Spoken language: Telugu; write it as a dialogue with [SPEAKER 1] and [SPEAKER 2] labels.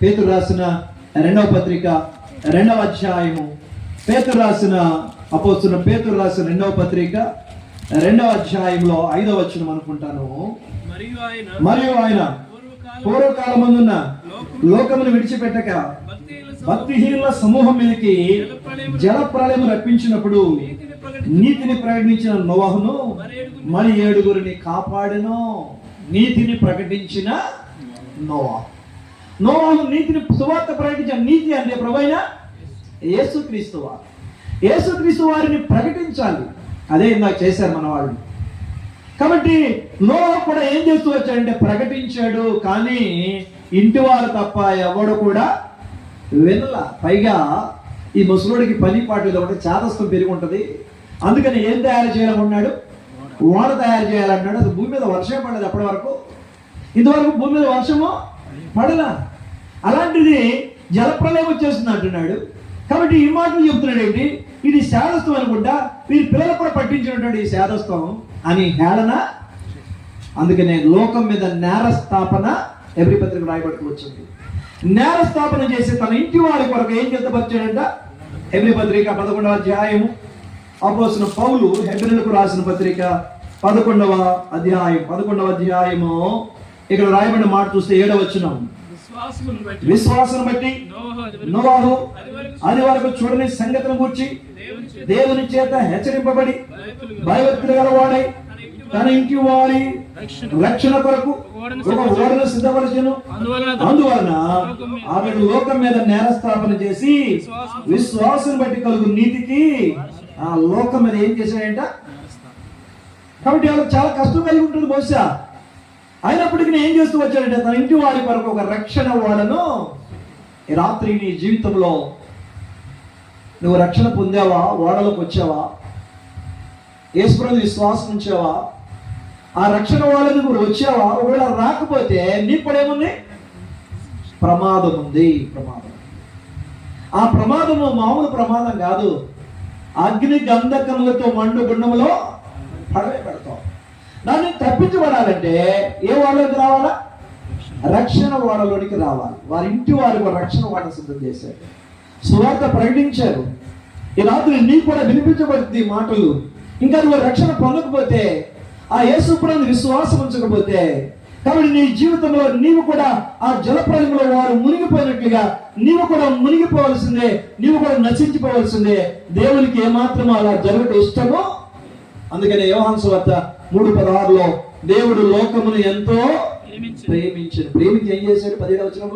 [SPEAKER 1] పేతురు రాసిన 2వ పత్రిక 2వ అధ్యాయము, పేతురు రాసిన 2వ పత్రిక 2వ అధ్యాయంలో 5వ వచనం అనుకుంటాను. మరియు ఆయన పూర్వకాలమందున్న లోకమును విడిచిపెట్టక భక్తిహీనుల సమూహం మీదకి జల ప్రళయం రప్పించినప్పుడు నీతిని ప్రకటించిన నోవహును మరి 7 కాపాడెను. నీతిని ప్రకటించిన నోవహు నీతిని సువార్త ప్రకటించిన నీతి అంటే ప్రభువైన యేసుక్రీస్తు వారు. యేసుక్రీస్తు వారిని ప్రకటించాలి. అదే ఇందాక చేశారు మన వాళ్ళు. కాబట్టి నోవహు కూడా ఏం చేస్తూ వచ్చాడంటే ప్రకటించాడు. కానీ ఇంటి వారు తప్ప ఎవడు కూడా వినలా. పైగా ఈ ముసలుడికి పని పాటలు ఉంటే చాదస్తం పెరిగి ఉంటుంది. అందుకని ఏం తయారు చేయాలనుకున్నాడు? ఓడ తయారు చేయాలన్నాడు. అది భూమి మీద వర్షం పడలేదు అప్పటి వరకు. ఇంతవరకు భూమి మీద వర్షము పడలా. అలాంటిది జలప్రలయం వచ్చేస్తుంది అంటున్నాడు. కాబట్టి ఈ మాటలు చెప్తున్నాడు ఏంటి? ఇది శాదస్తం అనుకుంటా, వీరి పిల్లలు కూడా పట్టించినటువంటి ఈ శాదస్తం అని హేళన. అందుకనే లోకం మీద నేరస్థాపన హెబ్రీ పత్రిక రాయబడుతూ వచ్చింది. నేరస్థాపన చేసి తన ఇంటి వారి కొరకు ఏం చెత్తపరిచాడంట? హెబ్రీ పత్రిక 11వ అధ్యాయము, అపోస్తలుడైన పౌలు హెబ్రీయులకు రాసిన పత్రిక 11వ అధ్యాయము ఇక్కడ రాయబడిన మాట చూస్తే 7వ వచనం, విశ్వాసం బట్టి నోవహు అది వరకు చూడని సంగతిని గూర్చి దేవుని చేత హెచ్చరింపబడి భయభక్తులు గలవాడై తన ఇంటి వారి రక్షణ కొరకు ఒక ఓడను సిద్ధపరచెను. అందువలన ఆమెను లోకం మీద నేరస్థాపన చేసి విశ్వాసం బట్టి కలుగు నీతికి ఆ లోకం మీద ఏం చేశాడంట? కాబట్టి వాళ్ళకి చాలా కష్టం కలిగి ఉంటుంది బహుశా. అయినప్పటికీ ఏం చేస్తూ వచ్చాడంటే తన ఇంటి వారి కొరకు ఒక రక్షణ ఓడను. ఈ రాత్రి నీ జీవితంలో నువ్వు రక్షణ పొందావా? ఓడలోకి వచ్చావా? యేసుప్రభువుని విశ్వాసం ఉంచావా? ఆ రక్షణ వాళ్ళని నువ్వు వచ్చావా? ఒకవేళ రాకపోతే నీకు కూడా ఏముంది? ప్రమాదం ఉంది. ఆ ప్రమాదము మామూలు ప్రమాదం కాదు. అగ్ని గంధకములతో మండు గుండములో పడవేయబడతాం. దాన్ని తప్పించబడాలంటే ఏ వాళ్ళకి రావాలా? రక్షణ ఓడలోనికి రావాలి. వారి ఇంటి వారికి రక్షణ ఓడ సిద్ధం చేశారు. సువార్త ప్రకటించారు. ఈ రాత్రి నీకు కూడా వినిపించబడుతుంది మాటలు. ఇంకా నువ్వు రక్షణ పొందకపోతే, ఆ యేసుప్రభువుని విశ్వాసం ఉంచకపోతే, కాబట్టి నీ జీవితంలో నీవు కూడా ఆ జలప్రళయంలో వారు మునిగిపోయినట్లుగా నీవు కూడా మునిగిపోవలసిందే, నీవు కూడా నశించిపోవలసిందే. దేవునికి ఏమాత్రమో అలా జరగటం ఇష్టమో. అందుకనే యోహాను సువార్త 3:16లో దేవుడు లోకమును ఎంతో ప్రేమించాడు. ప్రేమించి ఏం చేశాడు? 17వ వచనంలో